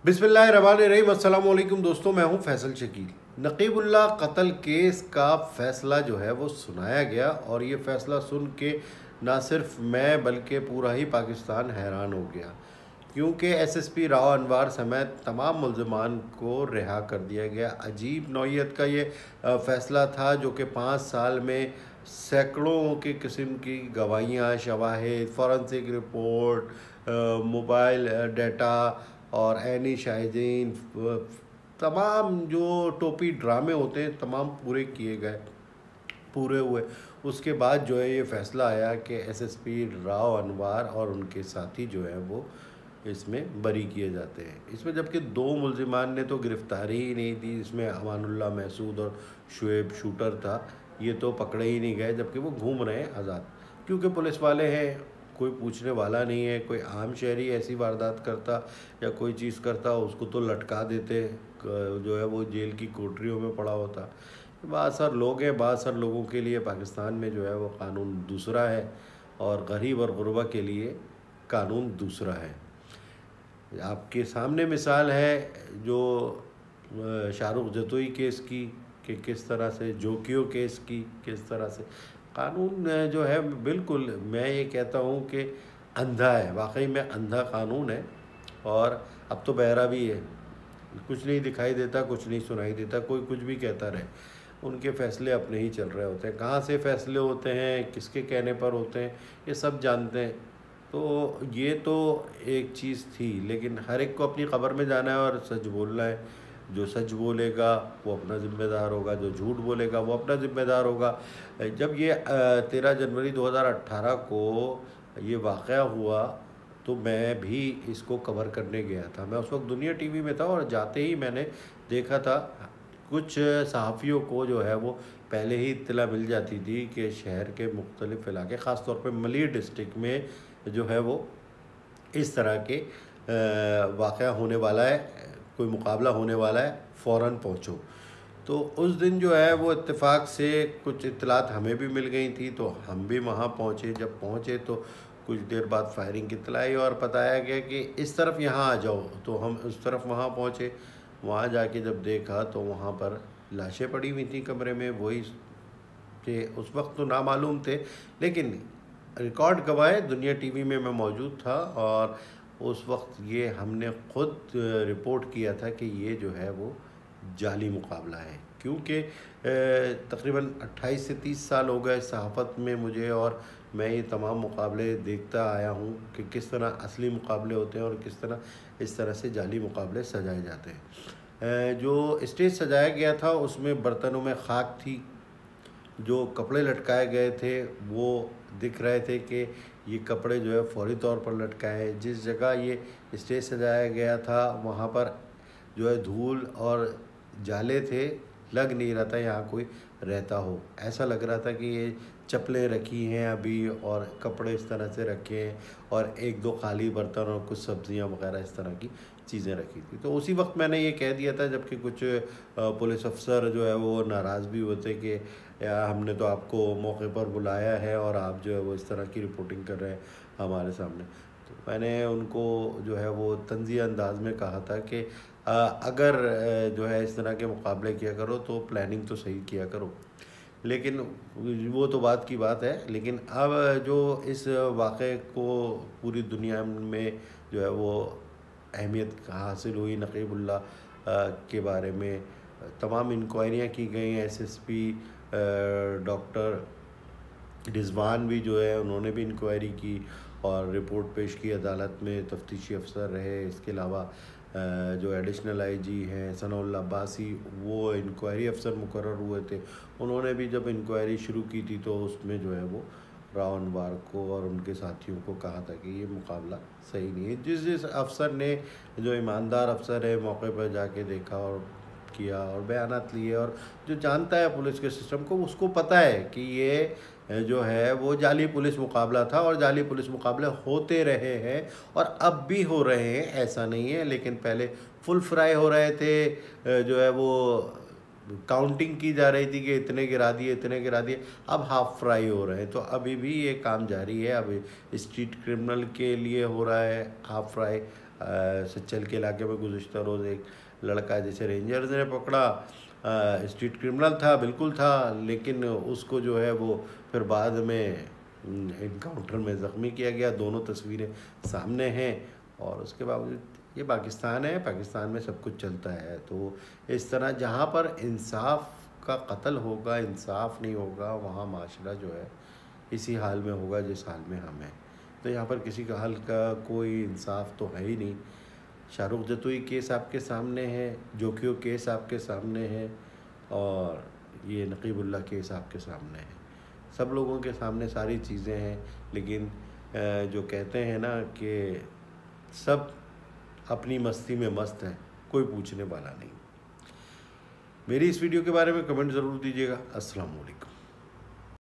बिस्मिल्लाहिर्रहमानिर्रहीम। अस्सलाम वालेकुम दोस्तों, मैं हूं फैसल शकील। नकीबुल्लाह कत्ल केस का फ़ैसला जो है वो सुनाया गया और ये फ़ैसला सुन के ना सिर्फ मैं बल्कि पूरा ही पाकिस्तान हैरान हो गया, क्योंकि एसएसपी राव अनवार समेत तमाम मुल्ज़िमान को रिहा कर दिया गया। अजीब नौइयत का ये फ़ैसला था जो कि 5 साल में सैकड़ों के किस्म की गवाहियाँ, शवाहिद, फ़ॉरेंसिक रिपोर्ट, मोबाइल डाटा और ऐनी शाहिदीन, तमाम जो टोपी ड्रामे होते हैं तमाम पूरे किए गए, पूरे हुए। उसके बाद जो है ये फ़ैसला आया कि एसएसपी राव अनवार और उनके साथी जो है वो इसमें बरी किए जाते हैं। इसमें जबकि 2 मुल्ज़िमान ने तो गिरफ़्तारी ही नहीं दी, इसमें अमानुल्लाह महसूद और शुएब शूटर था, ये तो पकड़े ही नहीं गए, जबकि वो घूम रहे हैं आज़ाद। क्योंकि पुलिस वाले हैं, कोई पूछने वाला नहीं है। कोई आम शहरी ऐसी वारदात करता या कोई चीज़ करता उसको तो लटका देते, जो है वो जेल की कोठरियों में पड़ा होता। बासर लोग हैं, बासर लोगों के लिए पाकिस्तान में जो है वो कानून दूसरा है और गरीब और गुरबा के लिए कानून दूसरा है। आपके सामने मिसाल है जो शाहरुख जतोई केस की, कि किस तरह से जोकियो केस की, किस तरह से कानून जो है बिल्कुल, मैं ये कहता हूँ कि अंधा है, वाकई में अंधा कानून है। और अब तो बहरा भी है, कुछ नहीं दिखाई देता, कुछ नहीं सुनाई देता, कोई कुछ भी कहता रहे, उनके फ़ैसले अपने ही चल रहे होते हैं। कहाँ से फ़ैसले होते हैं, किसके कहने पर होते हैं, ये सब जानते हैं। तो ये तो एक चीज़ थी, लेकिन हर एक को अपनी ख़बर में जाना है और सच बोलना है। जो सच बोलेगा वो अपना ज़िम्मेदार होगा, जो झूठ बोलेगा वो अपना ज़िम्मेदार होगा। जब ये 13 जनवरी 2018 को ये वाक़या हुआ तो मैं भी इसको कवर करने गया था। मैं उस वक्त दुनिया टीवी में था और जाते ही मैंने देखा था कुछ सहाफ़ियों को जो है वो पहले ही इत्तला मिल जाती थी कि शहर के मुख्तलिफ़ इलाके, ख़ास तौर पे मलीर डिस्ट्रिक्ट में जो है वो इस तरह के वाक़या होने वाला है, कोई मुकाबला होने वाला है, फ़ौरन पहुँचो। तो उस दिन जो है वो इत्तेफाक से कुछ इत्तलात हमें भी मिल गई थी, तो हम भी वहाँ पहुँचे। जब पहुँचे तो कुछ देर बाद फायरिंग की इत्तला आई और बताया गया कि इस तरफ यहाँ आ जाओ, तो हम उस तरफ वहाँ पहुँचे। वहाँ जाके जब देखा तो वहाँ पर लाशें पड़ी हुई थी कमरे में, वही कि उस वक्त तो नामालूम थे, लेकिन रिकॉर्ड गवाह दुनिया टीवी में मैं मौजूद था और उस वक्त ये हमने ख़ुद रिपोर्ट किया था कि ये जो है वो जाली मुकाबला है। क्योंकि तकरीबन 28 से 30 साल हो गए सहाफ़त में मुझे, और मैं ये तमाम मुकाबले देखता आया हूँ कि किस तरह असली मुकाबले होते हैं और किस तरह इस तरह से जाली मुकाबले सजाए जाते हैं। जो स्टेज सजाया गया था उसमें बर्तनों में खाक थी, जो कपड़े लटकाए गए थे वो दिख रहे थे कि ये कपड़े जो है फौरी तौर पर लटकाए हैं। जिस जगह ये स्टेज सजाया गया था वहाँ पर जो है धूल और जाले थे, लग नहीं रहा था यहाँ कोई रहता हो। ऐसा लग रहा था कि ये चप्पलें रखी हैं अभी और कपड़े इस तरह से रखे हैं और 1-2 खाली बर्तन और कुछ सब्जियां वगैरह इस तरह की चीज़ें रखी थी। तो उसी वक्त मैंने ये कह दिया था, जबकि कुछ पुलिस अफसर जो है वो नाराज़ भी होते कि यार हमने तो आपको मौके पर बुलाया है और आप जो है वो इस तरह की रिपोर्टिंग कर रहे हैं हमारे सामने। तो मैंने उनको जो है वो तंज़िया अंदाज में कहा था कि अगर जो है इस तरह के मुकाबले किया करो तो प्लानिंग तो सही किया करो। लेकिन वो तो बात की बात है, लेकिन अब जो इस वाक़े को पूरी दुनिया में जो है वो अहमियत हासिल हुई, नकीबुल्लाह के बारे में तमाम इंक्वायरियाँ की गई। एसएसपी डॉक्टर रिजवान भी जो है उन्होंने भी इंक्वायरी की और रिपोर्ट पेश की अदालत में, तफ्तीशी अफसर रहे। इसके अलावा जो एडिशनल आईजी हैं सनाउल्लाह अब्बासी, वो इंक्वायरी अफसर मुकर्रर हुए थे। उन्होंने भी जब इंक्वायरी शुरू की थी तो उसमें जो है वो राव अनवार को और उनके साथियों को कहा था कि ये मुकाबला सही नहीं है। जिस अफसर ने, जो ईमानदार अफसर है, मौके पर जाके देखा और किया और बयानात लिए और जो जानता है पुलिस के सिस्टम को, उसको पता है कि ये जो है वो जाली पुलिस मुकाबला था और जाली पुलिस मुकाबले होते रहे हैं और अब भी हो रहे हैं, ऐसा नहीं है। लेकिन पहले फुल फ्राई हो रहे थे, जो है वो काउंटिंग की जा रही थी कि इतने गिरा दिए, इतने गिरा दिए, अब हाफ फ्राई हो रहे हैं। तो अभी भी ये काम जारी है, अभी स्ट्रीट क्रिमिनल के लिए हो रहा है हाफ फ्राई, सच्चल के इलाके में गुज़िश्ता रोज़ एक लड़का जिसे रेंजर्स ने पकड़ा, स्ट्रीट क्रिमिनल था, बिल्कुल था, लेकिन उसको जो है वो फिर बाद में इनकाउंटर में ज़ख्मी किया गया। दोनों तस्वीरें सामने हैं और उसके बावजूद ये पाकिस्तान है, पाकिस्तान में सब कुछ चलता है। तो इस तरह जहाँ पर इंसाफ का कत्ल होगा, इंसाफ नहीं होगा, वहाँ माशरा जो है इसी हाल में होगा जिस हाल में हम हैं। तो यहाँ पर किसी का हाल का कोई इंसाफ तो है ही नहीं। शाहरुख जतोई केस आपके सामने है, जोकियो केस आपके सामने है और ये नकीबुल्लाह केस आपके सामने है। सब लोगों के सामने सारी चीज़ें हैं, लेकिन जो कहते हैं ना कि सब अपनी मस्ती में मस्त हैं, कोई पूछने वाला नहीं। मेरी इस वीडियो के बारे में कमेंट ज़रूर दीजिएगा। अस्सलाम वालेकुम।